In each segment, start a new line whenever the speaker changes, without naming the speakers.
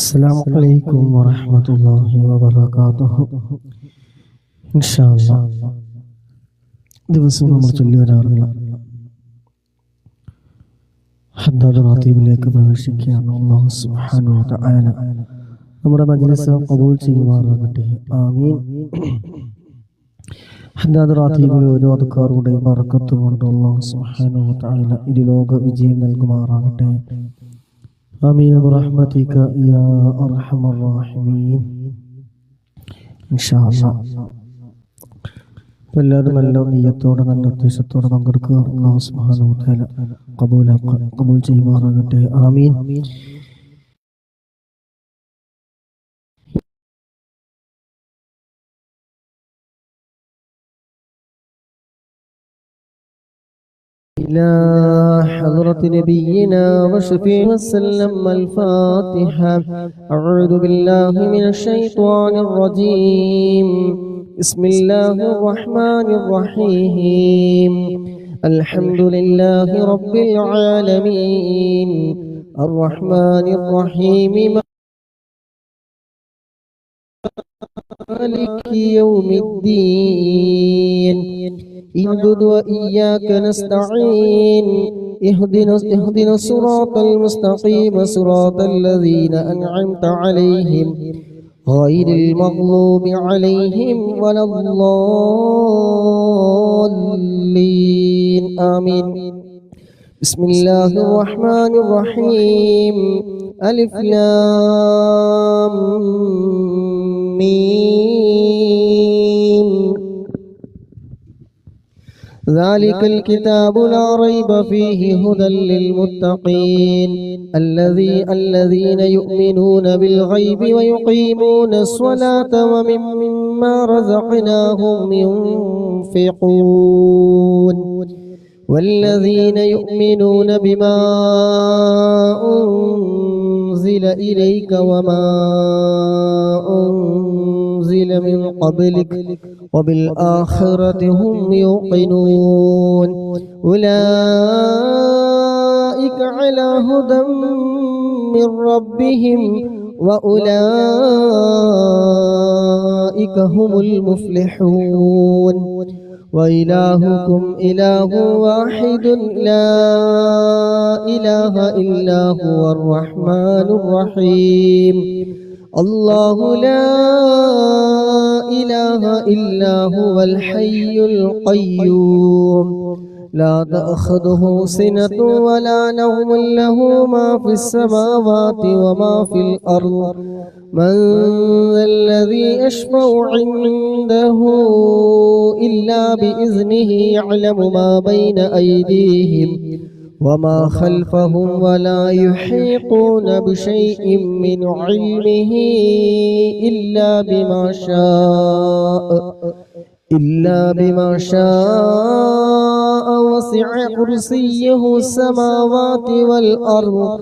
അസ്സലാമു അലൈക്കും വറഹ്മത്തുള്ളാഹി വബറകാതുഹു. ഇൻഷാ അല്ലാഹ് ദിവസവും നമ്മൾ ചൊല്ലി വരാറുള്ള ഹദ്ദാദ് റാത്തീബിലേക്ക് പ്രവേശിക്കുകയാണ്. അല്ലാഹു സുബ്ഹാനഹു വ തആല നമ്മുടെ മജ്ലിസ് ഖബൂൽ ചെയ്യുമാറാകട്ടെ. ആമീൻ. ഹദ്ദാദ് റാത്തീബിൽ ഓരോ അദ്കാറുടെ ബറക്കത്ത് കൊണ്ട് അല്ലാഹു സുബ്ഹാനഹു വ തആല ഇരുലോക വിജയം നൽകുമാറാകട്ടെ. ആമീൻ ബിറഹ്മതിക യാ അർഹമർ റഹീമീൻ. ഇൻഷാ അല്ലാഹ് എല്ലാവരും നല്ല നിയ്യത്തോടെ നല്ല ഉദ്ദേശത്തോടെ പങ്കെടുക്കുക. അല്ലാഹു സുബ്ഹാനഹു വ തആല ഖബൂൽ ചെയ്യുമാറാകട്ടെ. ആമീൻ. إلى حضرة نبينا وشفيع وسلم الفاتحة. أعوذ بالله من الشيطان الرجيم. بسم الله الرحمن الرحيم. الحمد لله رب العالمين الرحمن الرحيم مالك يوم الدين اعبد وإياك نستعين اهدنا الصراط المستقيم صراط الذين أنعمت عليهم غير المغضوب عليهم ولا الضالين آمين. بسم الله الرحمن الرحيم. ألف لام ميم. ذلك الكتاب لا ريب فيه هدى للمتقين الذين يؤمنون بالغيب ويقيمون الصلاة ومما رزقناهم ينفقون والذين يؤمنون بما أنزل إليك وما أنزل من قبلك وبالآخرة هم يوقنون أولئك على هدى من ربهم وأولئك هم المفلحون. وإلهكم إله واحد لا إله إلا هو الرحمن الرحيم. الله لا إله إلا هو الحي القيوم لا تأخذه سنة ولا نوم له ما في السماوات وما في الأرض من ذا الذي يشفع عنده إلا بإذنه يعلم ما بين أيديهم وما خلفهم ولا يحيطون بشيء من علمه إلا بما شاء وسع كرسيه السماوات والأرض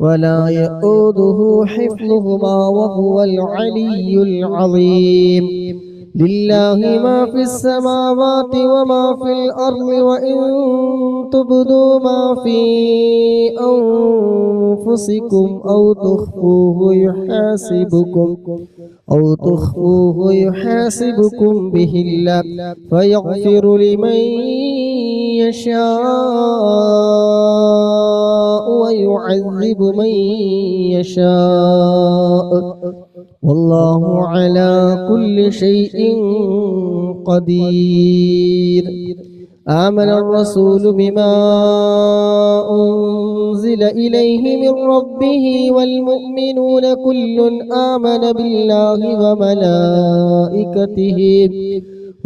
ولا يؤوده حفظهما وهو العلي العظيم. لله ما في السماوات وما في الأرض وإن تبدوا ما في أنفسكم أو تخفوه يحاسبكم به الله فيغفر لمن يشاء ويعذب من يشاء والله على كل شيء قدير. آمن الرسول بما أنزل إليه من ربه والمؤمنون كل آمن بالله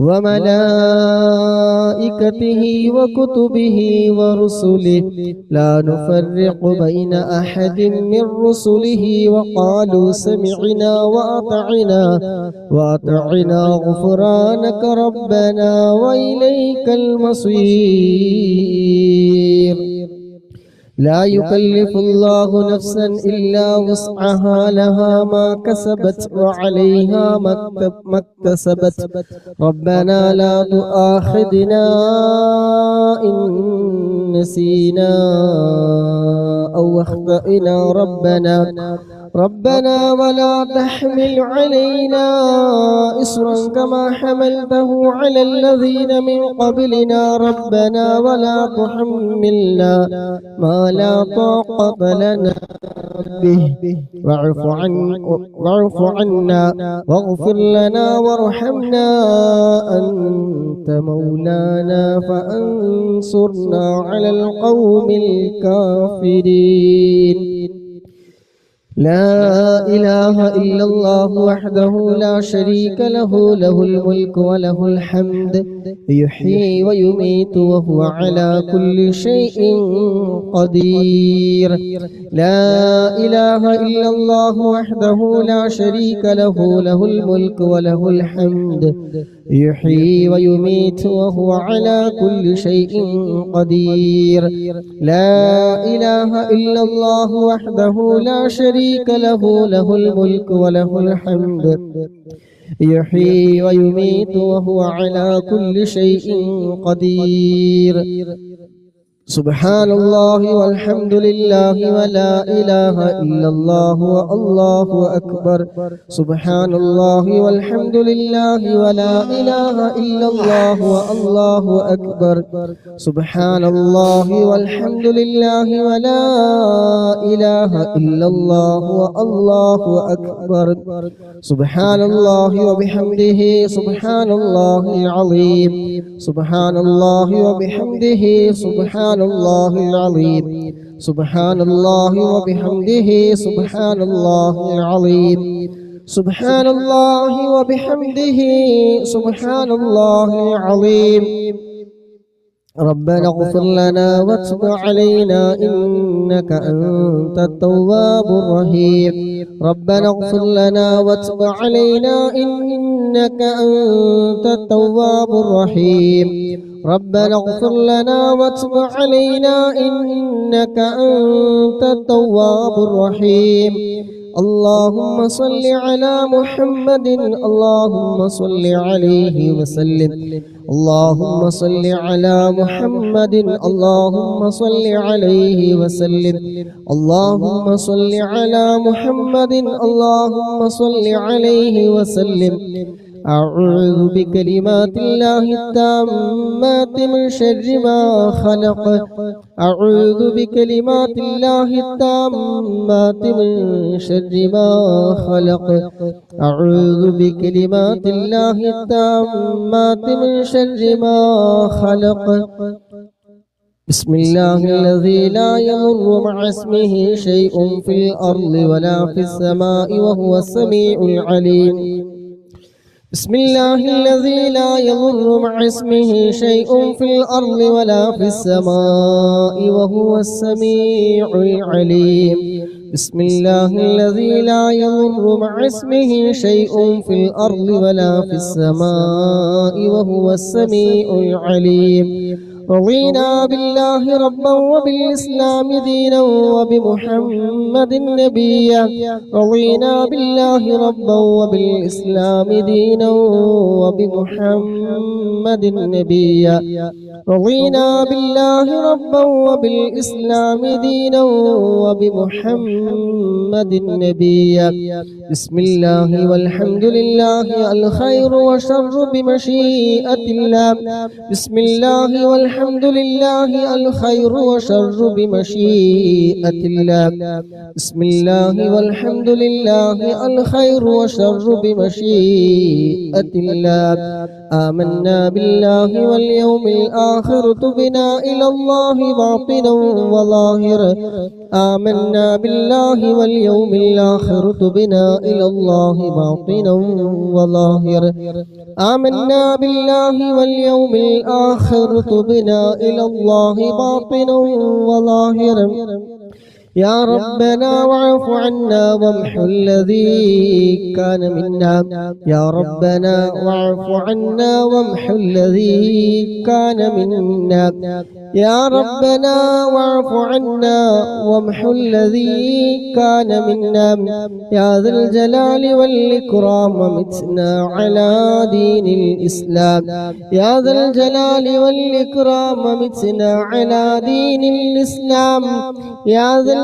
وملائكته وكتبه ورسله لا نفرق بين أحد من رسله وقالوا سمعنا وأطعنا غفرانك ربنا وإليك المصير. لا يكلف الله نفسا إلا وسعها لها ما كسبت وعليها ما اكتسبت ربنا لا تؤاخذنا إن نسينا أو أخطأنا ربنا ربنا ولا تحمل علينا إصرا كما حملته على الذين من قبلنا ربنا ولا تحملنا ما لا طاقة لنا به واعف عنا واغفر لنا وارحمنا أنت مولانا فانصرنا على القوم الكافرين. لا إله إلا الله وحده لا شريك له له الملك وله الحمد يحيي ويميت وهو على كل شيء قدير. لا إله إلا الله وحده لا شريك له له الملك وله الحمد يحيي ويميت وهو على كل شيء قدير. لا إله إلا الله وحده لا شريك له له الملك وله الحمد يحيي ويميت وهو على كل شيء قدير. سبحان الله والحمد لله ولا إله إلا الله والله أكبر. سبحان الله والحمد لله ولا إله إلا الله والله أكبر. سبحان الله والحمد لله ولا إله إلا الله والله أكبر. سبحان الله وبحمده سبحان الله العظيم. سبحان الله وبحمده سبحان الله العظيم. سبحان الله وبحمده سبحان الله العظيم. سبحان الله وبحمده سبحان الله العظيم. ربنا اغفر لنا واتب علينا إنك أنت التواب الرحيم. ربنا اغفر لنا واتب علينا إنك أنت التواب الرحيم. ربنا اغفر لنا واتب علينا إنك أنت التواب الرحيم. اللهم صل على محمد اللهم صل عليه وسلم. اللهم صل على محمد اللهم صل عليه وسلم. اللهم صل على محمد اللهم صل عليه وسلم. أعوذ بكلمات الله التامات من شر ما خلق. أعوذ بكلمات الله التامات من شر ما خلق. أعوذ بكلمات الله التامات من شر ما خلق. بسم الله الذي لا يضر مع اسمه شيء في الأرض ولا في السماء وهو السميع العليم. بسم الله الذي لا يضر مع اسمه شيء في الأرض ولا في السماء وهو السميع العليم. بسم الله الذي لا يضر مع اسمه شيء في الأرض ولا في السماء وهو السميع العليم. رضينا بالله ربا وبالإسلام دينا وبمحمد نبيا. رضينا بالله ربا وبالإسلام دينا وبمحمد نبيا. رضينا بالله ربا وبالإسلام دينا وبمحمد نبيا. بسم الله والحمد لله الخير والشر بمشيئة الله. بسم الله والحمد لله الخير والشر بمشيئة الله. بسم الله والحمد لله الخير والشر بمشيئة الله. آمنا بالله واليوم الآخر تبنا إلى الله باطنا وظاهرا. آمنا بالله واليوم الآخر تبنا إلى الله باطنا وظاهرا. آمنا بالله واليوم الآخر تبنا إلى الله باطنا وظاهرا. يا ربنا واعف عنا وامحو الذي كان منا. يا ربنا واعف عنا وامحو الذي كان منا. يا ربنا واعف عنا وامحو الذي كان منا. يا ذا الجلال والإكرام ومتنا على دين الإسلام. يا ذا الجلال والإكرام ومتنا على دين الإسلام. يا ذا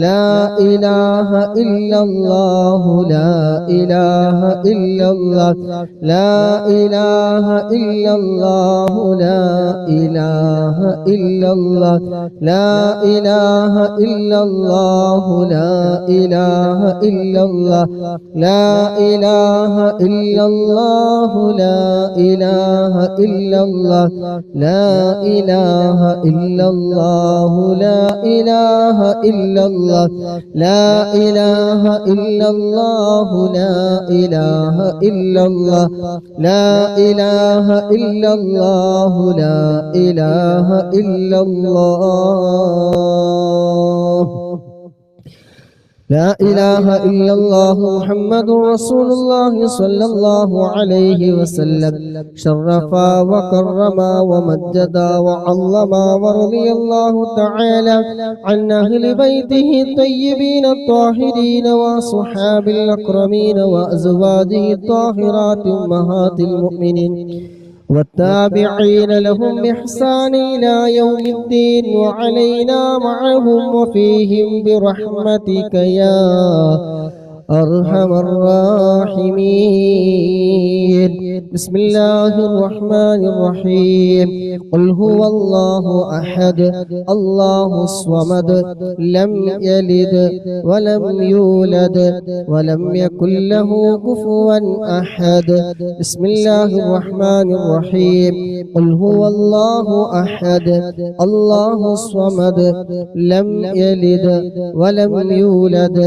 لا إله إلا الله لا إله إلا الله لا إله إلا الله لا إله إلا الله لا إله إلا الله لا إله إلا الله لا إله إلا الله لا إله إلا الله لا إله إلا الله لا إله إلا الله لا إله إلا الله لا إله إلا الله لا إله إلا الله لا إله إلا الله لا إله إلا الله محمد رسول الله صلى الله عليه وسلم شرف وكرم ومجد وعظم ورضي الله تعالى عن أهل بيته الطيبين الطاهرين وصحاب الأكرمين وأزواجه الطاهرات أمهات المؤمنين والتابعين لهم بإحسان إلى يوم الدين وعلينا معهم وفيهم برحمتك يا أرحم الراحمين بسم الله الرحمن الرحيم قل هو الله أحد الله الصمد لم يلد ولم يولد ولم يكن له كفوا أحد بسم الله الرحمن الرحيم قل هو الله أحد الله الصمد لم يلد ولم يولد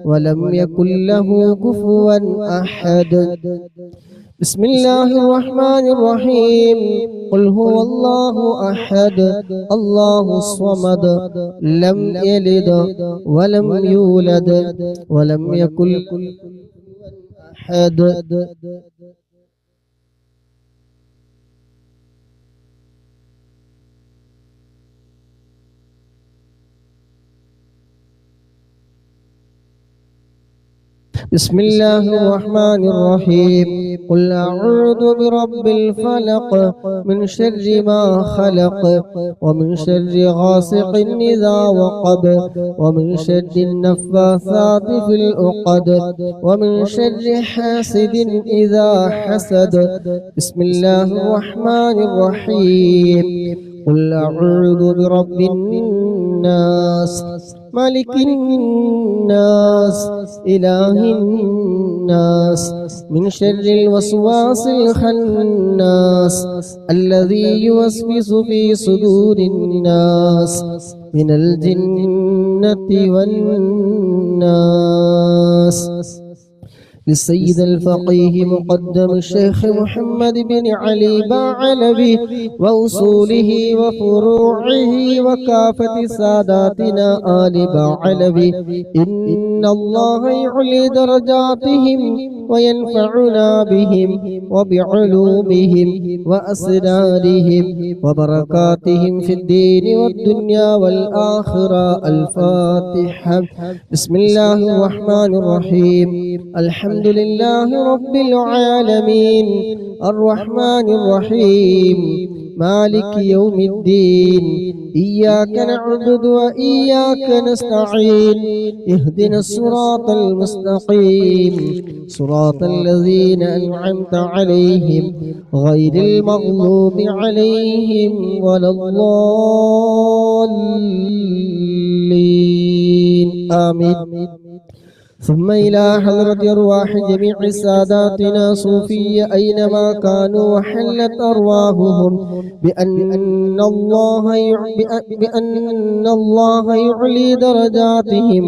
ولم يكن له كفوا أحد بسم الله الرحمن الرحيم قل هو الله أحد الله الصمد لم يلد ولم يولد ولم يكن له أحد بسم الله الرحمن الرحيم قل أعوذ برب الفلق من شر ما خلق ومن شر غاسق إذا وقب ومن شر النفاثات في العقد ومن شر حاسد إذا حسد بسم الله الرحمن الرحيم قل أعوذ برب الناس ملك الناس إله الناس من شر الوسواس الخناس الذي يوسوس في صدور الناس من الجنة والناس للسيد الفقيه مقدم الشيخ محمد بن علي باعلبي وأصوله وفروعه وكافة ساداتنا آل باعلبي إن الله يعلي درجاتهم وينفعنا بهم وبعلومهم وأسرارهم وبركاتهم في الدين والدنيا والآخرة الفاتحة بسم الله الرحمن الرحيم الحمد لله رب العالمين الرحمن الرحيم مالك يوم الدين إياك نعبد وإياك نستعين اهدنا الصراط المستقيم صراط الذين أنعمت عليهم غير المغضوب عليهم ولا الضالين آمين ثم إلى حضرة أرواح جميع ساداتنا صوفية أينما كانوا وحلت أرواحهم بأن الله يعلي درجاتهم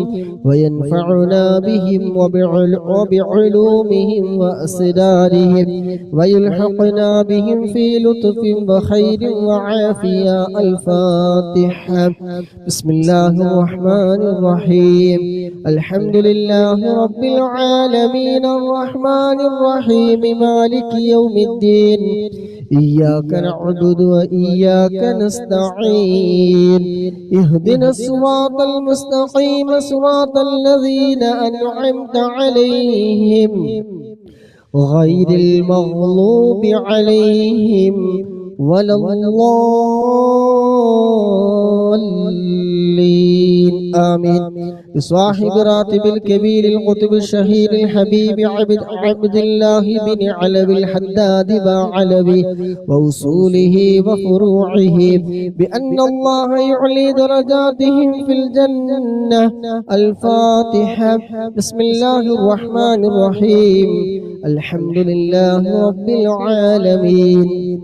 وينفعنا بهم وبعلومهم وأسرارهم ويلحقنا بهم في لطف وخير وعافية الفاتحة بسم الله الرحمن الرحيم الحمد لله رب العالمين الرحمن الرحيم مالك يوم الدين إياك نعبد وإياك نستعين اهدنا الصراط المستقيم صراط الذين أنعمت عليهم غير المغضوب عليهم ولا الضالين آمين بصاحب راتب الكبير القطب الشهير الحبيب عبد الله بن علوي الحداد بعلوي وأصوله وفروعه بأن الله يعلي درجاتهم في الجنة. الفاتحة. بسم الله الرحمن الرحيم. الحمد لله رب العالمين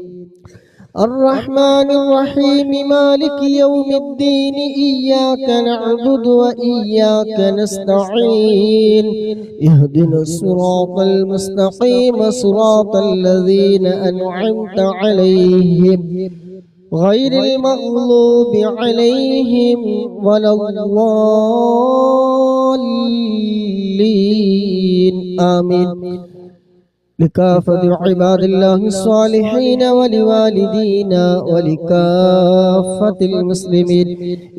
الرحمن الرحيم مالك يوم الدين إياك نعبد وإياك نستعين اهدنا الصراط المستقيم صراط الذين أنعمت عليهم غير المغلوب عليهم ولا الضالين آمين. لكافة عباد الله الصالحين ولوالدينا ولكافة المسلمين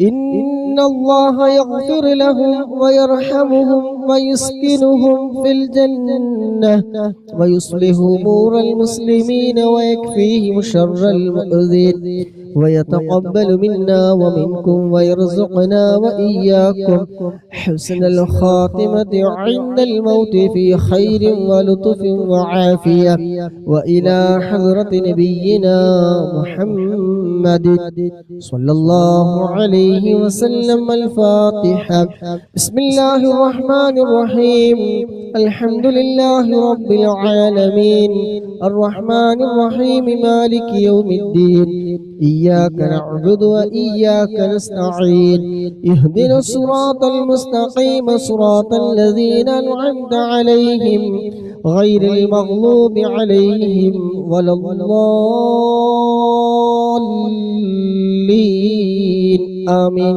إن الله يغفر لهم ويرحمهم ويسكنهم في الجنة ويصلح أمور المسلمين ويكفيهم شر المؤذين ويتقبل منا ومنكم ويرزقنا وإياكم حسن الخاتمة عند الموت في خير ولطف وعافية وإلى حضرة نبينا محمد صلى الله عليه وسلم. الفاتحة. بسم الله الرحمن الرحيم. الحمد لله رب العالمين الرحمن الرحيم مالك يوم الدين إياك نعبد وإياك نستعين اهدنا الصراط المستقيم صراط الذين أنعمت عليهم غير المغلوب عليهم ولا الضالين آمين.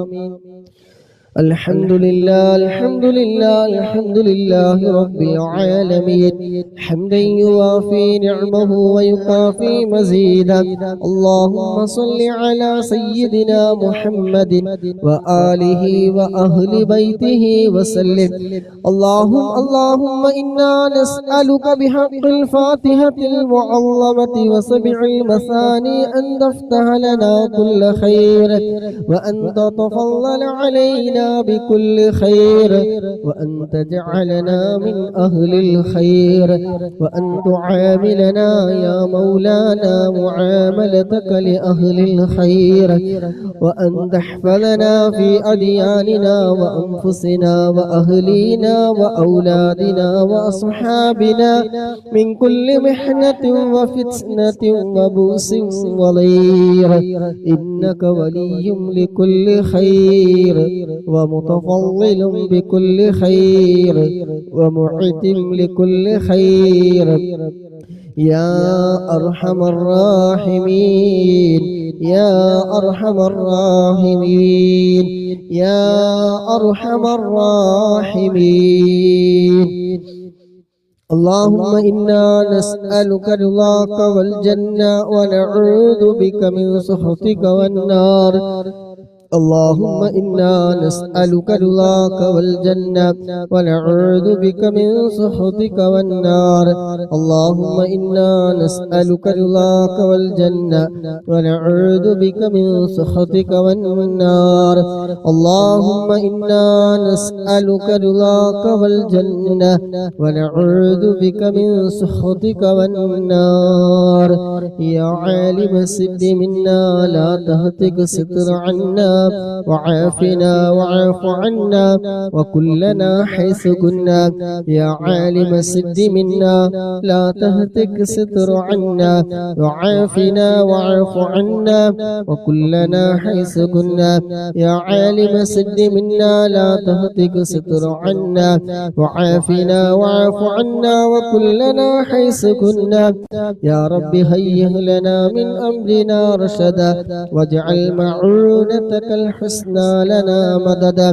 الحمد لله الحمد لله الحمد لله رب العالمين حمدا يوافي نعمه ويكافي مزيدا. اللهم صل على سيدنا محمد وآله وأهل بيته وسلم. اللهم إنا نسألك بحق الفاتحة المعظمة وسبع المثاني أن تفتح لنا كل خير وأن تتفضل علينا بكل خير وأن تجعلنا من أهل الخير وأن تعاملنا يا مولانا معاملتك لأهل الخير وأن تحفظنا في أدياننا وأنفسنا وأهلينا وأولادنا وأصحابنا من كل محنة وفتنة وبؤس وضير إنك ولي لكل خير ومتفضل بكل خير ومعتم لكل خير يا أرحم الراحمين يا أرحم الراحمين يا أرحم الراحمين. اللهم إنا نسألك رضاك والجنة ونعوذ بك من سخطك والنار. اللهم إنا نسألك رضاك والجنة ونعوذ بك من سخطك والنار. اللهم إنا نسألك رضاك والجنة ونعوذ بك من سخطك والنار. اللهم إنا نسألك رضاك والجنة ونعوذ بك من سخطك والنار. يا عالم السد منا لا تهتك ستر عنا وعافنا وعاف عنا وكلنا حيث كنا. يا عالم السد منا لا تهتك ستر عنا وعافنا وعاف عنا وكلنا حيث كنا. يا عالم السد منا لا تهتك ستر عنا وعافنا وعاف عنا وكلنا حيث كنا. يا رب هيئ لنا من أمرنا رشدا واجعل معونتك الحسنى لنا مددا.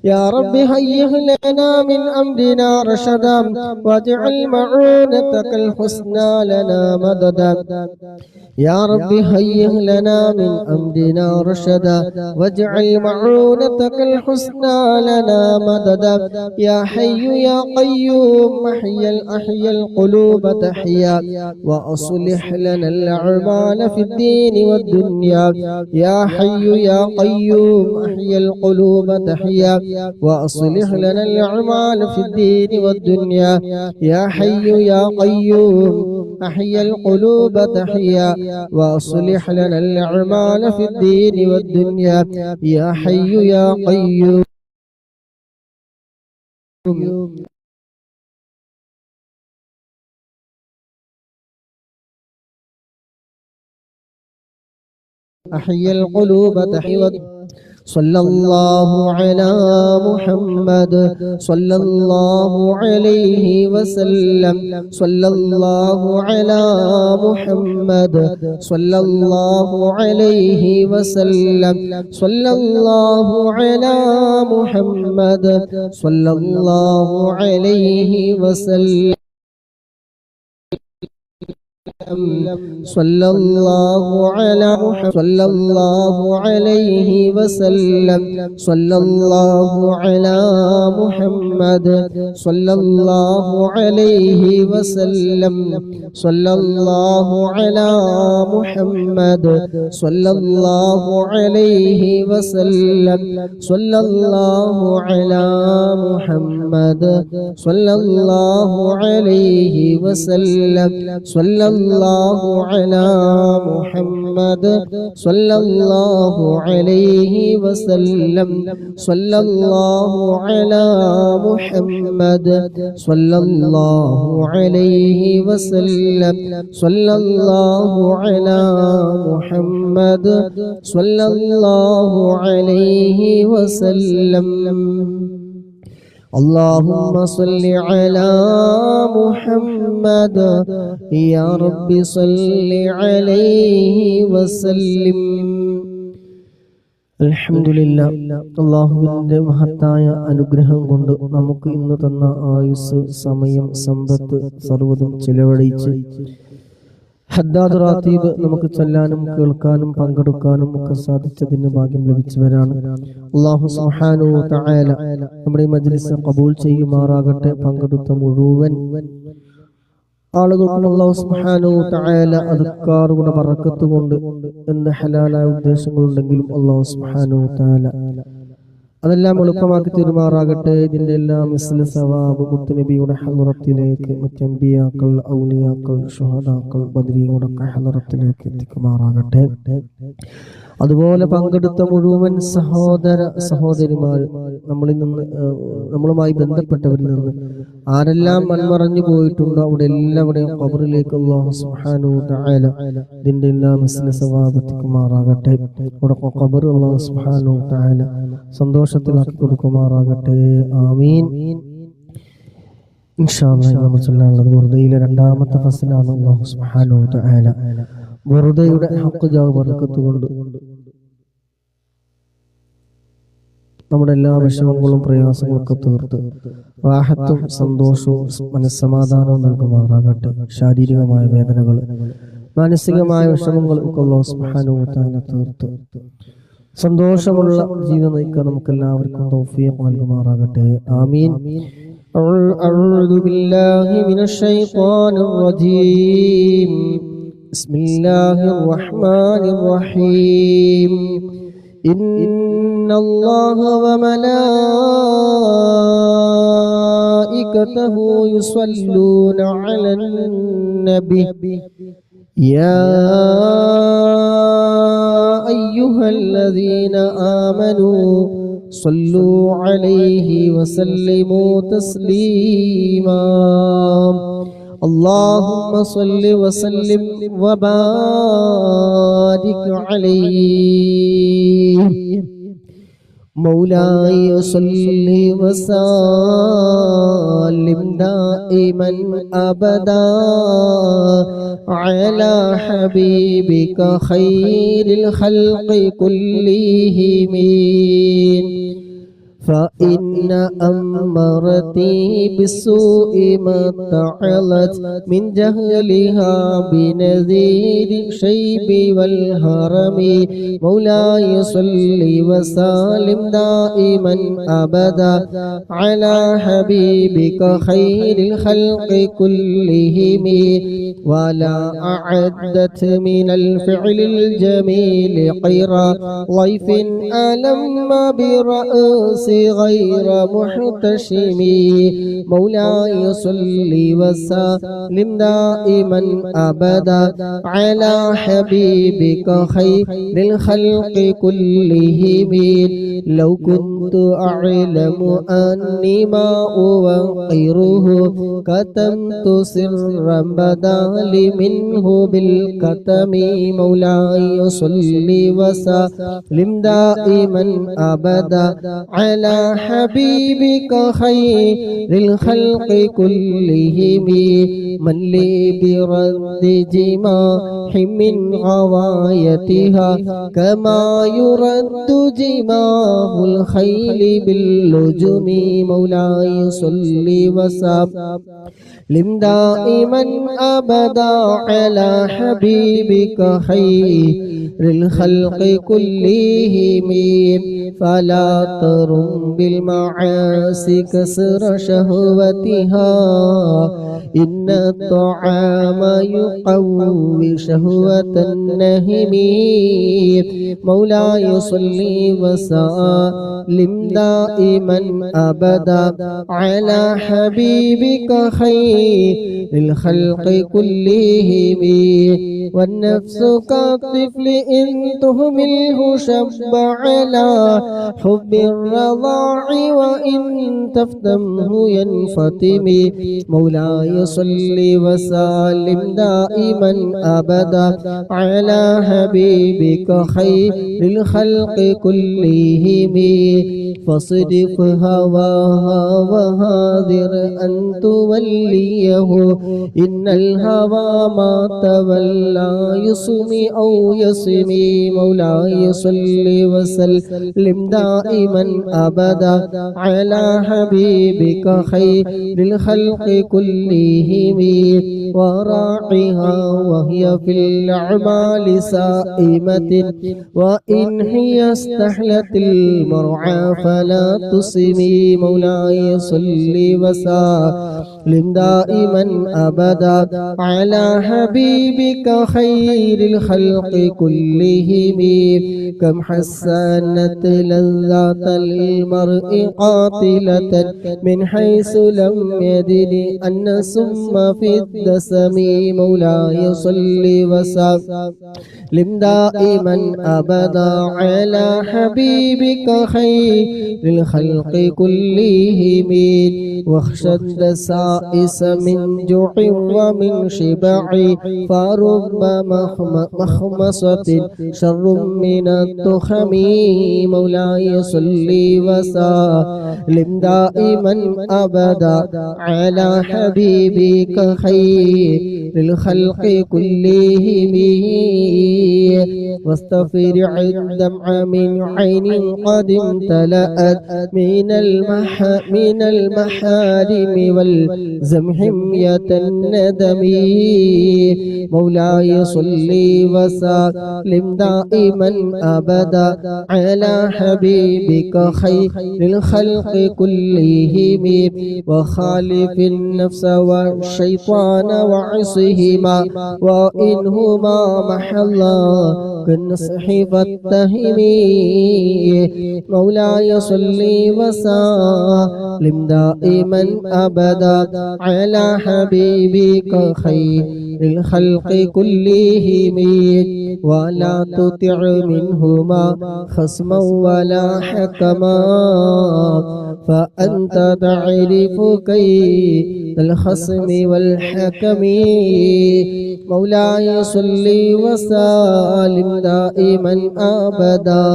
يا رب هيئ لنا من أمرنا رشدا واجعل معونتك الحسنى لنا مددا. يا رب هيئ لنا من أمرنا رشدا واجعل معونتك الحسنى لنا مددا. يا حي يا قيوم أحيا القلوب تحيا وأصلح لنا الأعمال في الدين والدنيا. يا حي يا قيوم قيوم أحيي القلوب تحيا وأصلح لنا الأعمال في الدين والدنيا يا حي يا قيوم أحيي القلوب تحيا وأصلح لنا الأعمال في الدين والدنيا يا حي يا قيوم أحيي القلوب تحيا صلى الله على محمد صلى الله عليه وسلم صلى الله على محمد صلى الله عليه وسلم صلى الله على محمد صلى الله عليه وسلم صلى الله على محمد صلى الله عليه وسلم صلى الله على محمد صلى الله عليه وسلم صلى الله على محمد صلى الله عليه وسلم صلى الله على محمد صلى الله عليه وسلم صلى الله على محمد صلى الله عليه وسلم صلى الله على محمد صلى الله عليه وسلم صلى الله على محمد صلى الله عليه وسلم اللهم صل على محمد يا رب صل عليه وسلم അൽഹംദുലില്ലാഹ്. അല്ലാഹുവിന്റെ മഹത്തായ അനുഗ്രഹം കൊണ്ട് നമുക്ക് ഇന്ന് തന്ന ആയുസ്, സമയം, സമ്പത്ത് സർവ്വതും ചിലവഴിച്ച് ഹദ്ദാദ് റാത്തീബ് നമുക്ക് ചൊല്ലാനും കേൾക്കാനും പങ്കെടുക്കാനും ഒക്കെ സാധിച്ചതിന് ഭാഗ്യം ലഭിച്ചവരാണ്. അല്ലാഹു സുബ്ഹാനഹു വ തആല നമ്മുടെ മജ്ലിസ് ഖബൂൽ ചെയ്യുമാറാകട്ടെ. പങ്കെടുത്ത മുഴുവൻ ആളുകൾക്കും അല്ലാഹു സുബ്ഹാനഹു വ തആല അദ്കാറുകളുടെ ബറക്കത്ത് കൊണ്ട് എന്ത് ഹലാലായ ഉദ്ദേശങ്ങളുണ്ടെങ്കിലും അല്ലാഹു സുബ്ഹാനഹു വ തആല അതെല്ലാം എളുപ്പമാക്കി തീരുമാറാകട്ടെ. ഇതിന്റെ എല്ലാം മിസ്ല സവാബ് മുത്തുനബിയുടെ ഹളറത്തിലേക്ക്, മറ്റ് അമ്പിയാക്കൾ, ഔലിയാക്കൾ, ശുഹദാക്കൾ, ബദരീങ്ങളുടെ ഹളറത്തിലേക്ക് എത്തിക്കുമാറാകട്ടെ. അതുപോലെ പങ്കെടുത്ത മുഴുവൻ സഹോദര സഹോദരിമാർ, നമ്മളുമായി ബന്ധപ്പെട്ടവരിൽ നിന്ന് ആരെല്ലാം മൺമറഞ്ഞു പോയിട്ടുണ്ടോ അവിടെ എല്ലാവരുടെയും ഖബറിലേക്ക് അല്ലാഹു സുബ്ഹാനഹു വ തആല ഇതിന്റെ എല്ലാം മിസ്ല സവാബ് എത്തിക്കുമാറാകട്ടെ. അവിടെ ഖബർ അല്ലാഹു സുബ്ഹാനഹു വ തആല സന്തോഷത്തിലാക്കി കൊടുക്കുമാറാകട്ടെ. ആമീൻ. ഇൻഷാ അല്ലാഹ് നമ്മൾ ചൊല്ലാനുള്ളത് ബുർദയിലെ രണ്ടാമത്തെ ഫസ്ലാണ്. അല്ലാഹു സുബ്ഹാനഹു വ തആല ബുർദയുടെ ഹഖ് ജാവ് ബറക്കത്ത് കൊണ്ട് നമ്മുടെ എല്ലാ വിഷമങ്ങളും പ്രയാസങ്ങളൊക്കെ തീർത്ത് റാഹത്തും സന്തോഷവും മനസ്സമാധാനവും നൽകുമാറാകട്ടെ. ശാരീരികമായ വേദനകൾ, മാനസികമായ വിഷമങ്ങൾ ഒക്കെ അല്ലാഹു സുബ്ഹാനഹു വ തആല തീർത്ത് സന്തോഷമുള്ള ജീവിതം നയിക്കാൻ നമുക്ക് എല്ലാവർക്കും തൗഫീഖ് നൽകുമാറാകട്ടെ. ആമീൻ. അഊദു ബില്ലാഹി മിനശ് ശൈത്വാനിർ റജീം. ബിസ്മില്ലാഹിർ റഹ്മാനിർ റഹീം. ഇന്നല്ലാഹ വ മലായികതഹു യുസല്ലൂന അലൻ നബി يا أيها الذين آمنوا صلوا عليه وسلموا تسليما اللهم صل وسلم وبارك عليه مولاي صل وسلم دائما أبدا على حبيبك خير الخلق كلهم فإن أمرتي بالسوء ما اتعظت من جهلها بنذير الشيب والهرم. مولاي صل وسلم دائما أبدا على حبيبك خير الخلق كلهم. ولا أعدت من الفعل الجميل غير ضيف ألم برأس غير محتشم. مولاي صل وسلم دائما أبدا على حبيبك خير الخلق كلهم. لو كنت أعلم أني ما أوقره كتمت سرا بدا لي منه بالكتم. مولاي صل وسلم دائما أبدا على حبيبك خير الخلق كلهم. من لي برد جماح من غوايتها كما يرد جماح الخيل باللجم. مولاي صل وسلم دائما أبدا على حبيبك خير الخلق كلهم. فلا ترم بالمعاصي كسر شهوتها إن الطعام يقوي شهوة النهم. مولاي صل وسلم دائما أبدا على حبيبك خير الخلق كلهم. والنفس كالطفل إن تهمله شب على حب الرضاع وإن تفتمه ينفتم. مولاي صل وسلم دائما أبدا على حبيبك خير الخلق كلهم. فاصرف هواها وهاذر أن توليه إن الهوى ما تولى يسمي أو يسمي. مولاي صل وسلم دائما أبدا على حبيبك خير الخلق كلهم. وراعها وهي في الأعمال سائمة وإن هي استحلت المرعى فلا تسمي. مولاي صل وسلم دائما أبدا على حبيبك خير الخلق كلهم. كم حسنت لذات المرء قاتلة من حيث لم يدري أن سم في الدسم. مولاي صل وسلم دائما أبدا على حبيبك خير الخلق كلهم. واخشى الدسائس من جوع ومن شبع فرب مخمصة شر من التخم. مولاي صل وسلم دائما أبدا على حبيبك خير الخلق كلهم. واستغفر الدمع من عين قد امتلأت من المحارم والزم حمية الندم. مولاي صل وسلم دائما أبدا على حبيبك خير الخلق كلهم. وخالف النفس والشيطان وعصهما وإنهما محلا كالنصح فاتهم. مولاي صل وسلم دائما أبدا على حبيبك خير الخلق كلهم. ولا تطع منهما خصما ولا حكما فأنت تعرف كيد الخصم والحكم. مولاي صل وسلم دائما أبدا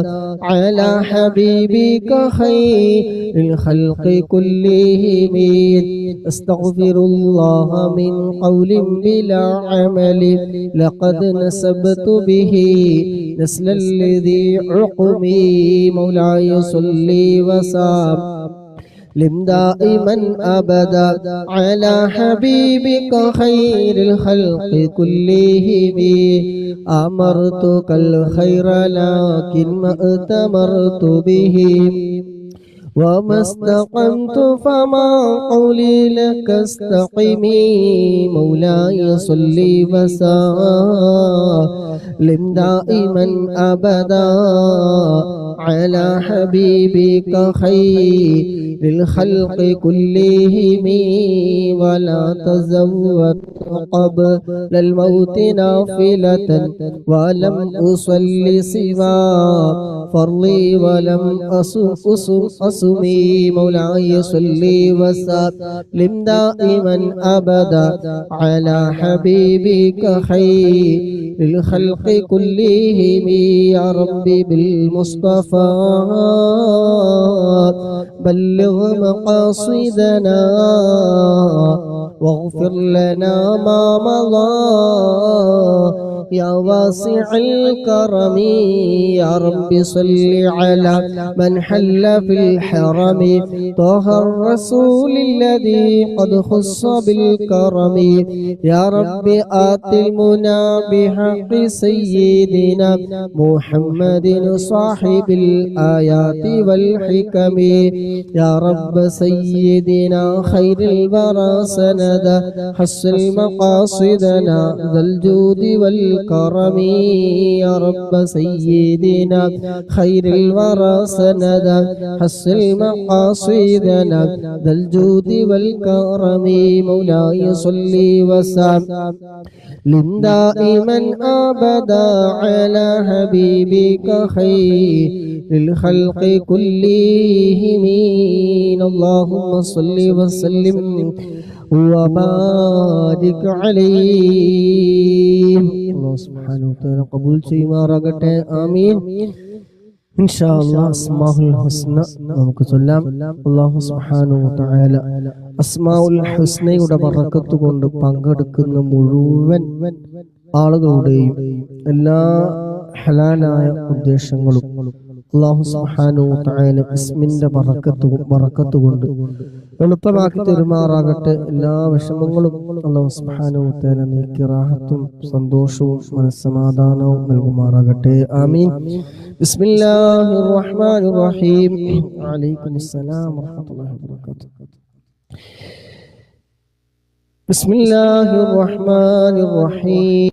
على حبيبك خير للخلق كلهم أستغفر الله من قول بلا عمل لقد نسبت به نسل الذي عقمي مولاي صلي وسلم دائما أبدا على حبيبك خير الخلق كلهم أمرتك الخير لكن ما أتمرت به وما استقمت فما قولي لك استقمي مولاي صلي وسلم دائما أبدا على حبيبك خير للخلق كلهم ولا تزود قبل الموت نافلة ولم أصل سوى فرضي ولم أصمي مولاي صلي وسلم دائما أبدا على حبيبك خير للخلق كلهم يا ربي بالمصطفى بلغ مقاصدنا واغفر لنا ما مضى يا واسع الكرم يا رب صل على من حل في الحرم طه الرسول الذي قد خص بالكرم يا رب آت المنى بحق سيدنا محمد صاحب الآيات والحكم يا رب سيدنا خير الورى سندا حصل مقاصدنا ذا الجود والكرم يا رب سيدنا خير الورى سندا حصل مقاصدنا ذا الجود والكرم مولاي صلي وسلم دائما أبدا على حبيبك خير للخلق كلهم اللهم صل وسلم وبارك عليه الله سبحانه وتعالى قبول ചെയ്യുമാറാകട്ടെ ആമീൻ ഇൻഷാ അല്ലാഹ് അസ്മാഉൽ ഹുസ്ന നമുക്ക് ചൊല്ലാം അല്ലാഹു സുബ്ഹാനഹു വ തആല അസ്മാഉൽ ഹുസ്നയുടെ ബറക്കത്ത് കൊണ്ട് പങ്കെടുക്കുന്ന മുഴുവൻ ആളുകളുടെയും എല്ലാ ഹലാലായ ഉദ്ദേശങ്ങളും അല്ലാഹു സുബ്ഹാനഹു വ തആല ഇസ്മിന്റെ ബറക്കത്ത് കൊണ്ട് എളുപ്പമാക്കി തരുമാറാകട്ടെ എല്ലാ വിഷമങ്ങളും അല്ലാഹു സുബ്ഹാനഹു വ തആല നീക്കി റാഹത്തും സന്തോഷവും മനസ്സമാധാനവും നൽകുമാറാകട്ടെ ആമീൻ ബിസ്മില്ലാഹിർ റഹ്മാനിർ റഹീം വഅലൈക്കുമുസ് സലാം വറഹ്മത്തുള്ളാഹി വബറകാതുഹു ബിസ്മില്ലാഹിർ റഹ്മാനിർ റഹീം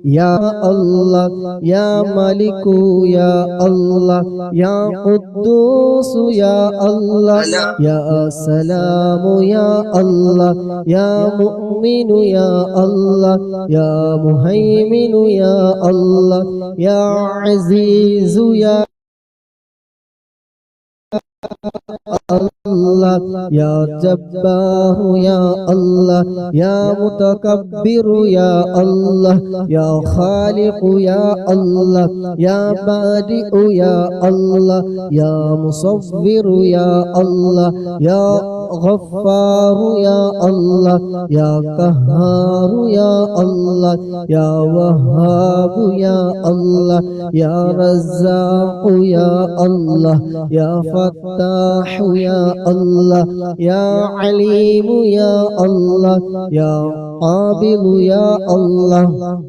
يا الله يا ملك يا الله يا قدوس يا الله يا سلام يا الله يا مؤمن يا الله يا مهيمن يا الله يا عزيز يا الله يا جبار يا الله يا متكبر يا الله يا خالق يا الله يا بارئ يا الله يا مصور يا الله يا غفار يا الله يا قهار يا الله يا وهاب يا الله يا رزاق يا الله يا فتاح يا الله يا عليم يا الله يا قابل يا الله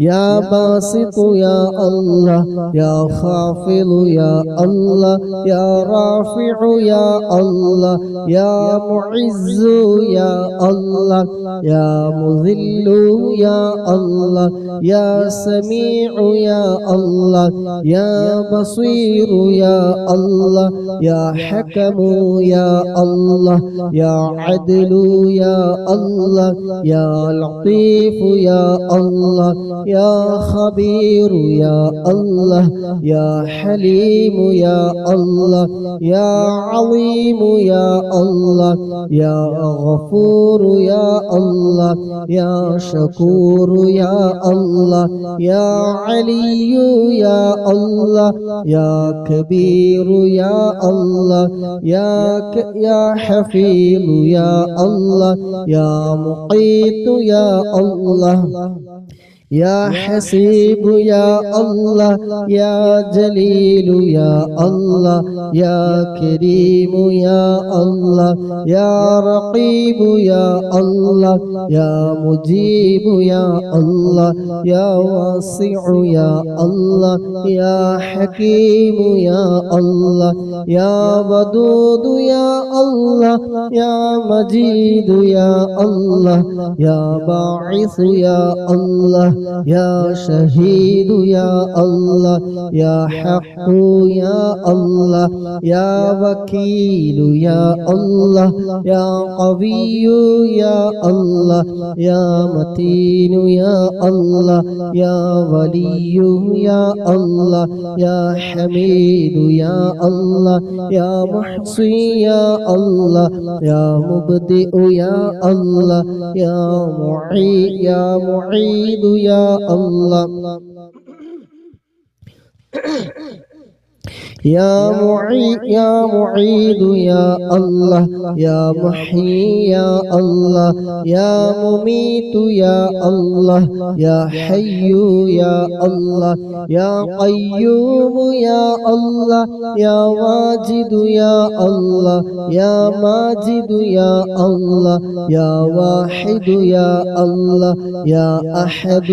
يا باسط يا الله يا خافض يا الله يا رافع يا الله يا معز يا الله يا مذل يا الله يا سميع يا الله يا بصير يا الله يا حكم يا الله يا عدل يا الله يا لطيف يا الله يا خبير يا الله يا حليم يا الله يا عظيم يا الله يا غفور يا الله يا شكور يا الله يا علي يا الله يا كبير يا الله يا حفيظ يا الله يا مقيت يا الله يا حسيب يا الله يا جليل يا الله يا كريم يا الله يا رقيب يا الله يا مجيب يا الله يا واسع يا الله يا حكيم يا الله يا ودود يا الله يا مجيد يا الله يا باعث يا الله يا شهيد يا الله يا حق يا الله يا وكيل يا الله يا قوي يا الله يا متين يا الله يا ولي يا الله يا حميد يا الله يا محصي يا الله يا مبدئ يا الله يا معيد يا الله يا معيد يا الله يا محيي يا الله يا مميت يا الله يا حي يا الله يا قيوم يا الله يا واجد يا الله يا ماجد يا الله يا واحد يا الله يا أحد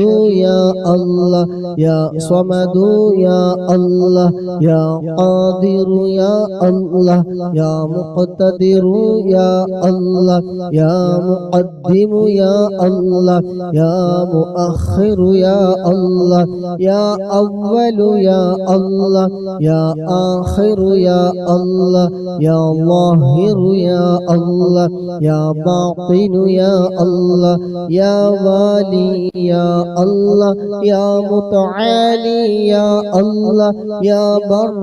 يا الله يا صمد يا الله يا قادر يا الله يا مقتدر يا الله يا مقدم يا الله يا مؤخر يا الله يا أول يا الله يا آخر يا الله يا ظاهر يا الله يا باطن يا الله يا والي يا الله يا متعالي يا الله يا بر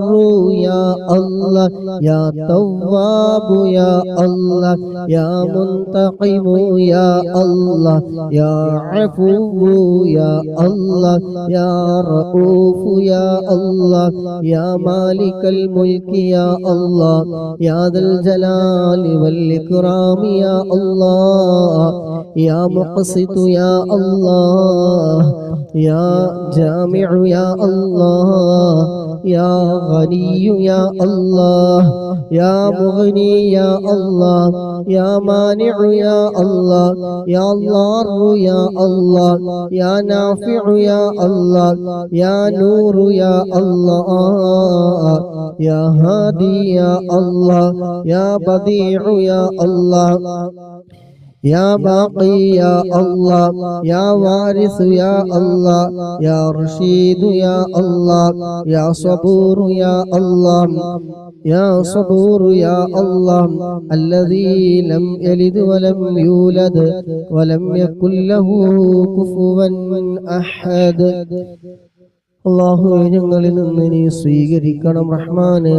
يا الله يا تواب يا الله يا منتقم يا الله يا عفو يا الله يا رؤوف يا الله يا مالك الملك يا الله يا ذا الجلال والإكرام يا الله يا مقسط يا الله يا جامع يا الله يا غني يا الله يا مغني يا الله يا مانع يا الله يا ضار يا الله يا نافع يا الله يا نور يا الله يا هادي يا الله يا بديع يا الله يا باقي يا الله يا وارث يا الله يا رشيد يا الله يا صبور يا الله يا صبور يا الله الذي لم يلد ولم يولد ولم يكن له كفوا أحد അല്ലാഹുവേ ഞങ്ങളിൽ നിന്ന് നീ സ്വീകരിക്കണം റഹ്മാനേ.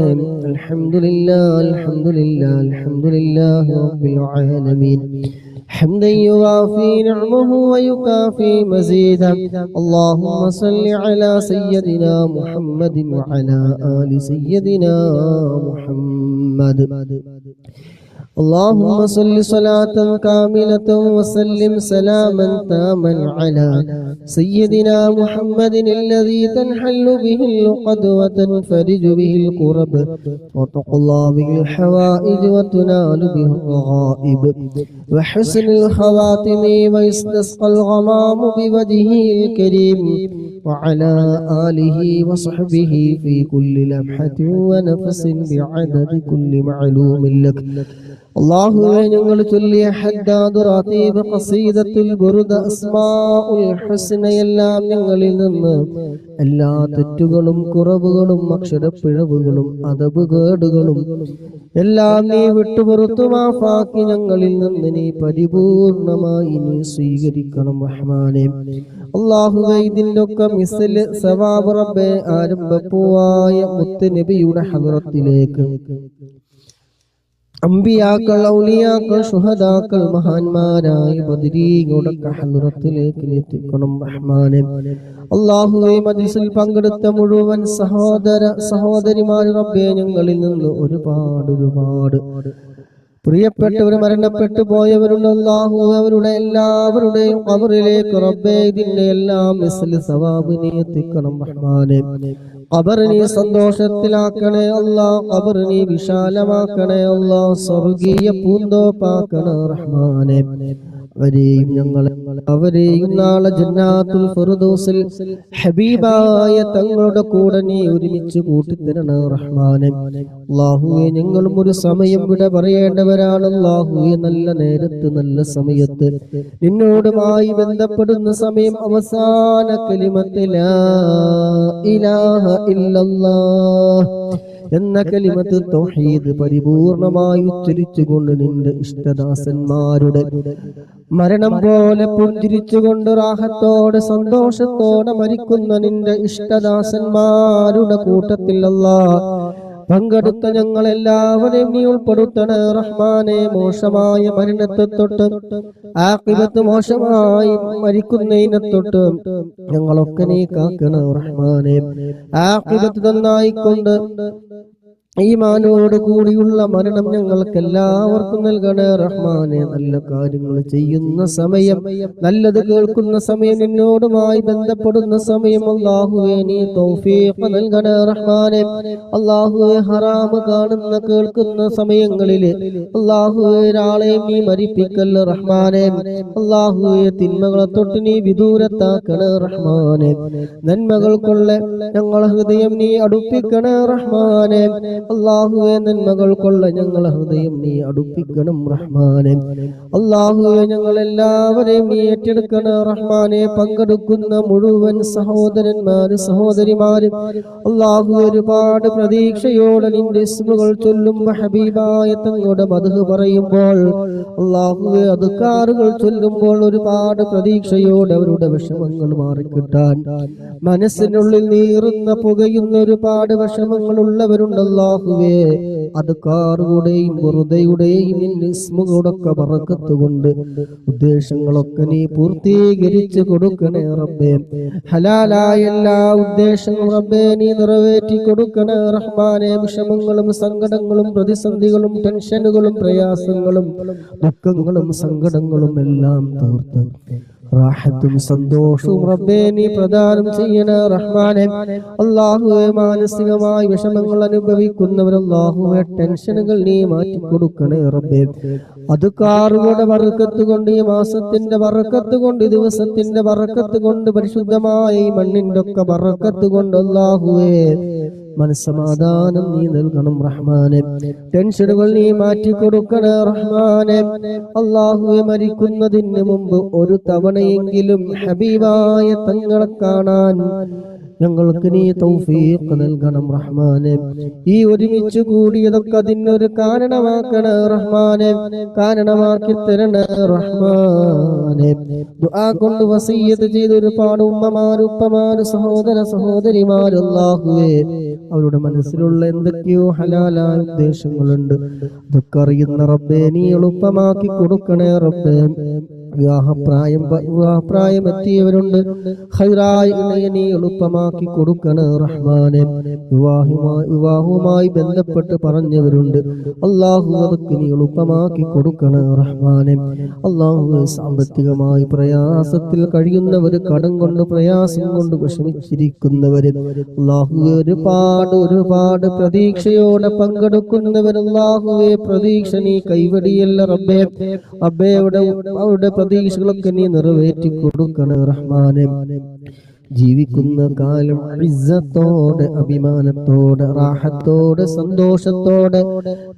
അൽഹംദുലില്ലാഹ് അൽഹംദുലില്ലാഹ് അൽഹംദുലില്ലാഹി റബ്ബിൽ ആലമീൻ. حمدا يوافي نعمه ويكافي مزيدا. اللهم صل على سيدنا محمد وعلى آل سيدنا محمد. اللهم صل صلاة كاملة وسلم سلاما تاما على سيدنا محمد الذي تنحل به العقد وتنفرج به الكرب وتقضى به الحوائج وتنال به الرغائب وحسن الخواتم ويستسقى الغمام بوجهه الكريم وعلى آله وصحبه في كل لمحة ونفس بعدد كل معلوم لك. അല്ലാഹുവേ ഞങ്ങൾ ചൊല്ലിയ ഹദ്ദാദ് റാതീബ് ഖസീദത്തുൽ ബുർദ അസ്മാഉൽ ഹുസ്നയെല്ലാം ഞങ്ങളിൽ നിന്ന് എല്ലാ തെറ്റുകളും കുറവുകളും അക്ഷരപ്പിഴവുകളും അദബുകേടുകളും എല്ലാം നീ വിട്ടുപുറത്തു മാഫാക്കി ഞങ്ങളിൽ നിന്ന് നീ പരിപൂർണമായി നീ സ്വീകരിക്കണം റഹ്മാനേ. അല്ലാഹുവേ ഇതിന്റെ ഒക്കെ മിസ്ല് സവാബ് റബ്ബേ ആരംഭപ്പൂവായ മുത്ത് നബിയുടെ ഹദ്റത്തിലേക്ക് അമ്പിയാക്കൾ, ഔലിയാക്കൾ, ശുഹദാക്കൾ, മഹാന്മാരായ ബദരീങ്ങളുടെ ഹദ്റത്തിലേക്ക് എത്തിക്കണം റഹ്മാനേ. അല്ലാഹുവേ മജ്ലിസിൽ പങ്കെടുത്ത മുഴുവൻ സഹോദരിമാർ റബ്ബേ ഞങ്ങളിൽ നിന്ന് ഒരുപാട് പ്രിയപ്പെട്ടവർ മരണപ്പെട്ടു പോയവരുണ്ട്. അല്ലാഹുവേ അവരുടെ എല്ലാവരുടെയും ഖബറിലേക്ക് റബ്ബേ ഇതിന്റെ എല്ലാം മിസ്ല് സവാബ് നീ എത്തിക്കണം റഹ്മാനേ. ഖബർ നീ സന്തോഷത്തിലാക്കണേ അല്ലാഹ്, ഖബർ നീ വിശാലമാക്കണേ അല്ലാഹ്, സ്വർഗീയ പൂന്തോപ്പാക്കണേ റഹ്മാനേ. അവരെയും നാളെ ജന്നാത്തുൽ ഫിർദൗസിൽ ഹബീബായ തങ്ങളുടെ കൂടെ നീ ഒരുമിച്ച് കൂട്ടിത്തരണേ റഹ്മാനേ. അല്ലാഹുവേ ഞങ്ങളും ഒരു സമയം വിട പറയേണ്ടവരാണ്. അല്ലാഹുവേ നല്ല നേരത്ത് നല്ല സമയത്ത് നിന്നോടുമായി ബന്ധപ്പെടുന്ന സമയം അവസാന കലിമത്ത് ലാ ഇലാഹ ഇല്ലല്ലാഹ് എന്ന കലിമത്ത് തൗഹീദ് പരിപൂർണമായി ഉച്ചരിച്ചുകൊണ്ട് നിന്റെ ഇഷ്ടദാസന്മാരുടെ മരണം പോലെ പുഞ്ചിരിച്ചുകൊണ്ട് റാഹത്തോടെ സന്തോഷത്തോടെ മരിക്കുന്ന നിന്റെ ഇഷ്ടദാസന്മാരുടെ കൂട്ടത്തിൽ അല്ലാഹ് പങ്കെടുത്ത ഞങ്ങളെല്ലാവരെയും നീ ഉൾപ്പെടുത്തണേ റഹ്മാനെ. മോശമായ മരണത്തെ തൊട്ട് ആഖിബത്ത് മോശമായി മരിക്കുന്നതിനെ തൊട്ട് ഞങ്ങളൊക്കെ നീ കാക്കണേ റഹ്മാനെ. ആഖിബത്ത് നന്നായിക്കൊണ്ട് ഈമാനോട് കൂടിയുള്ള മരണം ഞങ്ങൾക്ക് എല്ലാവർക്കും നൽകണേ റഹ്മാനെ. നല്ല കാര്യങ്ങൾ ചെയ്യുന്ന സമയം, നല്ലത് കേൾക്കുന്ന സമയം, നിന്നോടുമായി ബന്ധപ്പെടുന്ന സമയം അല്ലാഹുവേ നീ തൗഫീഖ് നൽകണേ റഹ്മാനെ. അല്ലാഹുവേ ഹറാമ് കാണുന്ന കേൾക്കുന്ന സമയങ്ങളിൽ അല്ലാഹുവേ ഒരാളെയും നീ മരിപ്പിക്കല്ല റഹ്മാനെ. അല്ലാഹുവേ തിന്മകളെ തൊട്ട് നീ വിദൂരത്താക്കണേ റഹ്മാനെ. നന്മകൾ കൊള്ള ഞങ്ങളെ ഹൃദയം നീ അടുപ്പിക്കണേ റഹ്മാനെ. അല്ലാഹുവേ നന്മകൾ കൊള്ള ഞങ്ങളെ ഹൃദയം നീ അടുപ്പിക്കണം റഹ്മാനെ. അല്ലാഹുവേ ഞങ്ങളെല്ലാവരെയും നീ ഏറ്റെടുക്കണം റഹ്മാനെ. പങ്കെടുക്കുന്ന മുഴുവൻ സഹോദരന്മാരും സഹോദരിമാരും അല്ലാഹുവേ ഒരുപാട് പ്രതീക്ഷയോടെ നിന്റെ ഇസ്മുകൾ ചൊല്ലുമ്പോൾ ഹബീബായ തങ്ങളുടെ മദ്ഹ് പറയുമ്പോൾ അല്ലാഹുവേ അദ്കാറുകൾ ചൊല്ലുമ്പോൾ ഒരുപാട് പ്രതീക്ഷയോടെ അവരുടെ വിഷമങ്ങൾ മാറിക്കിട്ടാൻ മനസ്സിനുള്ളിൽ നീറുന്ന പുകയുന്ന ഒരുപാട് വിഷമങ്ങൾ ഉള്ളവരുണ്ട്. അല്ലാഹുവേ അദ്കാറുകളുടെയും വെറുതെയുടെയും ഇസ്മുകളുടെയൊക്കെ ബറക്കത്ത് കൊണ്ട് ഉദ്ദേശങ്ങളൊക്കെ നീ പൂർത്തീകരിച്ചു കൊടുക്കണേ റബ്ബേ. ഹലാലായ എല്ലാ ഉദ്ദേശങ്ങളും റബ്ബേ നീ നിറവേറ്റി കൊടുക്കണേ റഹ്മാനെ. വിഷമങ്ങളും സങ്കടങ്ങളും പ്രതിസന്ധികളും ടെൻഷനുകളും പ്രയാസങ്ങളും ദുഃഖങ്ങളും സങ്കടങ്ങളും എല്ലാം തീർത്ത് റാഹത്തും സന്തോഷവും റബ്ബേ നീ പ്രദാനം ചെയ്യണേ റഹ്മാനെ. അല്ലാഹുവേ മാനസികമായി വിഷമങ്ങൾ അനുഭവിക്കുന്നവർ അല്ലാഹുവേ ടെൻഷനുകൾ നീ മാറ്റി കൊടുക്കണേ റബ്ബേ. അദ്കാറുകളുടെ ബറക്കത്ത് കൊണ്ട്, ഈ മാസത്തിന്റെ ബറക്കത്ത് കൊണ്ട്, ഈ ദിവസത്തിന്റെ ബറക്കത്ത് കൊണ്ട്, പരിശുദ്ധമായ ഈ മണ്ണിന്റെ ഒക്കെ ബറക്കത്ത് കൊണ്ട് അല്ലാഹുവേ മനസ്സമാധാനം നീ നൽകണം റഹ്മാനെ. ടെൻഷനുകൾ നീ മാറ്റി കൊടുക്കണേ റഹ്മാനെ. അല്ലാഹുവേ മരിക്കുന്നതിന് മുമ്പ് ഒരു തവണയെങ്കിലും ഹബീബായ തങ്ങളെ കാണാൻ ഞങ്ങൾക്ക് നീ തൗഫീഖ് നൽകണം റഹ്മാനെ. ഈ ഒരുമിച്ച് കൂടിയതൊക്കെ അതിനൊരു കാരണമാക്കണേ റഹ്മാനെ. കാരണമാക്കി തരണേ റഹ്മാനെ. ദുആ കൊണ്ട് വസിയ്യത്ത് ചെയ്ത ഒരുപാട് ഉമ്മമാര്, ഉപ്പമാര്, സഹോദര സഹോദരിമാര് അല്ലാഹുവേ അവരുടെ മനസ്സിലുള്ള എന്തൊക്കെയോ ഹലാലായ ഉദ്ദേശങ്ങളുണ്ട്. അതൊക്കെ അറിയുന്ന റബ്ബേ നീ എളുപ്പമാക്കി കൊടുക്കണേ റബ്ബേ. വിവാഹപ്രായം എത്തിയവരുണ്ട്, ഖൈറായ ഇണയെ നീ എളുപ്പമാക്കി കൊടുക്കണേ റഹ്മാനെ. വിവാഹവുമായി ബന്ധപ്പെട്ട് പറഞ്ഞവരുണ്ട്, അല്ലാഹു അതൊക്കെ നീ എളുപ്പമാക്കി കൊടുക്കണേ റഹ്മാനെ. അല്ലാഹു സാമ്പത്തികമായി പ്രയാസത്തിൽ കഴിയുന്നവര്, കടം കൊണ്ട് പ്രയാസം കൊണ്ട് വിഷമിച്ചിരിക്കുന്നവര് അല്ലാഹു ഒരുപാട് പ്രതീക്ഷയോടെ പങ്കെടുക്കുന്നവർ അല്ലാഹുവേ പ്രതീക്ഷ നീ കൈവടിയല്ല റബ്ബേ. അവരുടെ പ്രതീക്ഷകളൊക്കെ നീ നിറവേറ്റി കൊടുക്കണേ റഹ്മാനെ. ജീവിക്കുന്ന കാലം ഇസ്സത്തോടെ, അഭിമാനത്തോടെ, റാഹത്തോടെ, സന്തോഷത്തോടെ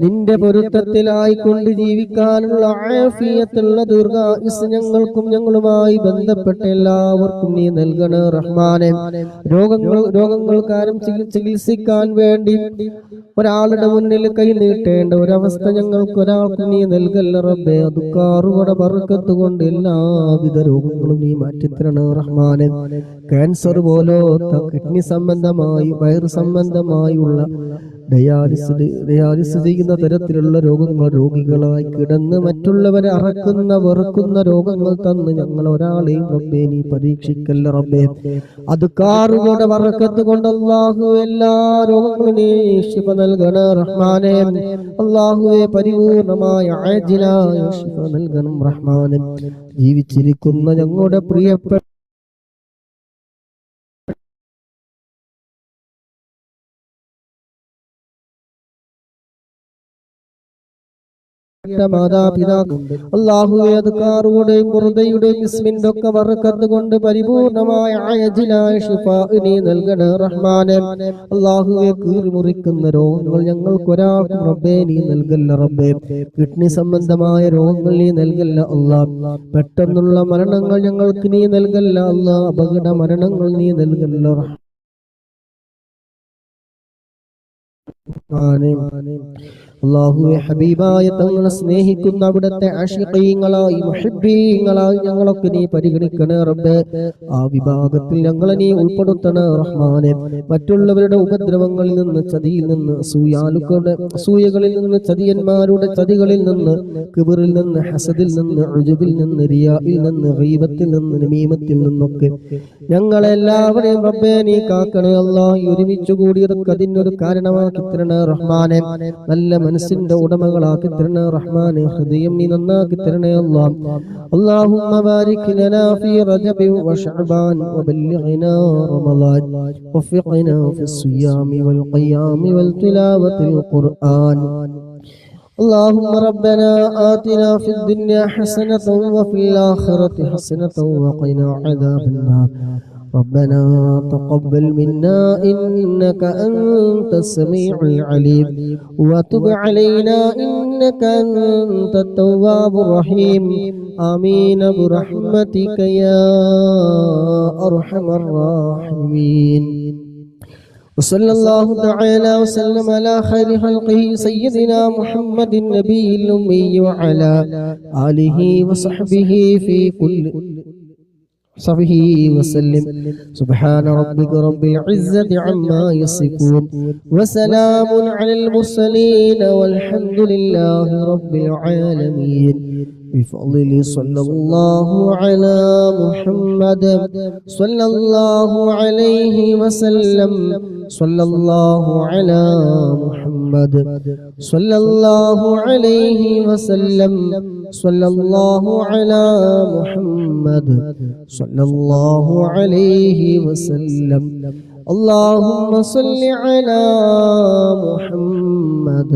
നിന്റെ പൊരുത്തത്തിലായിക്കൊണ്ട് ജീവിക്കാനുള്ള ആഫിയത്തുള്ള ദീർഘായുസ്സ് ഞങ്ങൾക്കും ഞങ്ങളുമായി ബന്ധപ്പെട്ട എല്ലാവർക്കും നീ നൽകണേ റഹ്മാനെ. രോഗങ്ങൾക്കാരും ചികിത്സിക്കാൻ വേണ്ടി ഒരാളുടെ മുന്നിൽ കൈ നീട്ടേണ്ട ഒരവസ്ഥ ഞങ്ങൾക്ക് ഒരാൾക്ക് നീ നൽകല്ല റബ്ബേ. അതുക്കാറുകളുടെ ബർക്കത്ത് കൊണ്ട് എല്ലാവിധ രോഗങ്ങളും നീ മാറ്റിത്തരണേ റഹ്മാനെ. ക്യാൻസർ കിഡ്നി സംബന്ധമായി, വയറ് സംബന്ധമായുള്ള ഡയാലിസിസ് ചെയ്യുന്ന തരത്തിലുള്ള രോഗികളായി കിടന്ന് മറ്റുള്ളവരെ അറക്കുന്ന വെറുക്കുന്ന രോഗങ്ങൾ തന്ന് ഞങ്ങൾ ഒരാളെയും റബ്ബേ നീ പരീക്ഷിക്കല്ല റബ്ബേ. അത് കാറുകളുടെ ബർക്കത്ത് കൊണ്ട് അല്ലാഹു എല്ലാ രോഗങ്ങളും നീ ശിഫ നൽകണേ റഹ്മാനെ. അല്ലാഹുവേ പരിപൂർണമായ ആജിലായ ശിഫ നൽകണം റഹ്മാനെ. ജീവിച്ചിരിക്കുന്ന ഞങ്ങളുടെ പ്രിയപ്പെട്ട മാതാപിതാക്കൾ അല്ലാഹുവേ അദ്കാറുടെയും ഖുർദയുടെയും ഇസ്മിന്റെ ഒക്കെ ബർക്കത്ത് കൊണ്ട് പരിപൂർണമായ ആജിലായ ശിഫാ നീ നൽകണേ റഹ്മാനെ. അല്ലാഹുവേ കീറിമുറിക്കുന്ന രോഗങ്ങൾ ഞങ്ങൾക്ക് ഒരാൾക്കും റബ്ബേ നീ നൽകല്ല റബ്ബേ. കിഡ്നി സംബന്ധമായ രോഗങ്ങൾ നീ നൽകല്ല അല്ലാഹ്. പെട്ടെന്നുള്ള മരണങ്ങൾ ഞങ്ങൾക്ക് നീ നൽകല്ല അല്ലാഹ്. അപകട മരണങ്ങൾ നീ നൽകല്ല അല്ലാഹുവേ ഹബീബായ തങ്ങളെ സ്നേഹിക്കുന്ന അവിടുത്തെ ആശിഖീങ്ങളായി മുഹിബ്ബീങ്ങളായി ഞങ്ങളൊക്കെ നീ പരിഗണിക്കണേ റബ്ബേ. ആ വിഭാഗത്തിൽ ഞങ്ങളെ നീ ഉൾപ്പെടുത്തണേ റഹ്മാനെ. മറ്റുള്ളവരുടെ ഉപദ്രവങ്ങളിൽ നിന്ന്, ചതിയിൽ നിന്ന്, അസൂയകളിൽ നിന്ന്, ചതിയന്മാരുടെ ചതികളിൽ നിന്ന്, കിബറിൽ നിന്ന്, ഹസദിൽ നിന്ന്, ഉജുബിൽ നിന്ന്, റിയായിൽ നിന്ന്, ഗീബത്തിൽ നിന്ന്, നമീമത്തിൽ നിന്നൊക്കെ ഞങ്ങളെല്ലാവരെയും റബ്ബേ നീ കാക്കണേ അല്ലാഹ്. ഒരുമിച്ച് കൂടിയതൊക്കെ അതിനൊരു കാരണമാക്കി തരണേ റഹ്മാനെ. നല്ല മനസ്സിന്റെ ഉടമകളാക്കി തരണേ റഹ്മാനെ. ഹൃദയം നീ നന്നാക്കി തരണേ അല്ലാഹ്. അല്ലാഹുമ്മ ബാരിക് ലനാ ഫീ റജബ വശഅബാൻ വബല്ലിഗ്നാ റമളാൻ വഫിഖ്നാ ഫിസ്സിയാമി വൽഖിയാമി വൽതിലാവത്തിൽ ഖുർആൻ. اللهم ربنا آتنا في الدنيا حسنة وفي الآخرة حسنة وقنا عذاب النار. ربنا تقبل منا إنك أنت السميع العليم وتب علينا إنك أنت التواب الرحيم. آمين برحمتك يا أرحم الراحمين. وصلى الله تعالى وسلم على خير خلقه سيدنا محمد النبي الأمي وعلى آله وصحبه في كل صحبه وسلم. سبحان ربك رب العزة عما يصفون وسلام على المرسلين والحمد لله رب العالمين. بفضل صلى الله على محمد صلى الله عليه وسلم. صلى الله على محمد صلى الله عليه وسلم. صلى الله على محمد صلى الله عليه وسلم. اللهم صل على محمد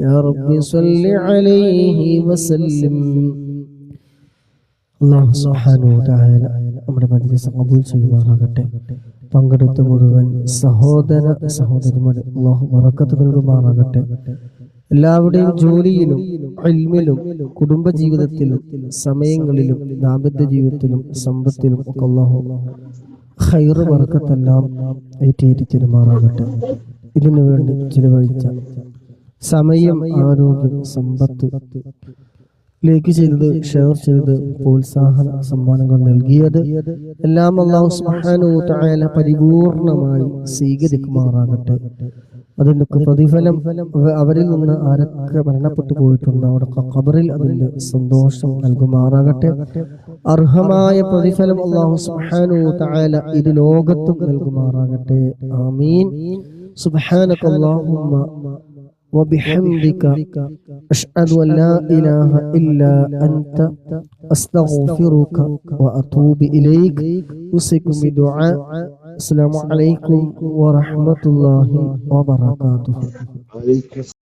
يا رب صل عليه وسلم. അല്ലാഹു സുബ്ഹാനഹു വ തആല നമ്മുടെ മജ്‌ലിസ് ഖബൂൽ ചെയ്യുമാറാകട്ടെ. പങ്കെടുത്ത മുഴുവൻ സഹോദരന്മാരെ അല്ലാഹു ബറക്കത്ത് നൽകുമാറാകട്ടെ. എല്ലാവരുടെയും ജോലിയിലും ഇൽമിലും കുടുംബജീവിതത്തിലും സമയങ്ങളിലും ദാമ്പത്യ ജീവിതത്തിലും സമ്പത്തിലും ഒക്കെ അല്ലാഹു ഖൈർ ബറക്കത്തെല്ലാം ഏറ്റിരുമാറാകട്ടെ. ഇതിനു വേണ്ടി ചിലവഴിച്ച സമയം, ആരോഗ്യം, സമ്പത്ത് ലേക്ക് ചെയ്തത്, ഷെയർ ചെയ്തത്, പ്രോത്സാഹന സമ്മാനങ്ങൾ നൽകിയത് എല്ലാം അല്ലാഹു സുബ്ഹാനഹു വ തആല പരിപൂർണമായി സ്വീകരിക്കുമാറാകട്ടെ. അതിനൊക്കെ പ്രതിഫലം അവരിൽ നിന്ന് ആരൊക്കെ മരണപ്പെട്ടു പോയിട്ടുണ്ട് അവിടെ ഖബറിൽ അതിന്റെ സന്തോഷം നൽകുമാറാകട്ടെ. അർഹമായ പ്രതിഫലം അല്ലാഹു സുബ്ഹാനഹു വ തആല ഇത് ലോകത്തും നൽകുമാറാകട്ടെ. ആമീൻ. സുബ്ഹാനകല്ലാഹുമ്മ وبحمدك أشهد أن لا إله إلا أنت أستغفرك وأتوب إليك. أوصيكم بدعاء. السلام عليكم ورحمة الله وبركاته.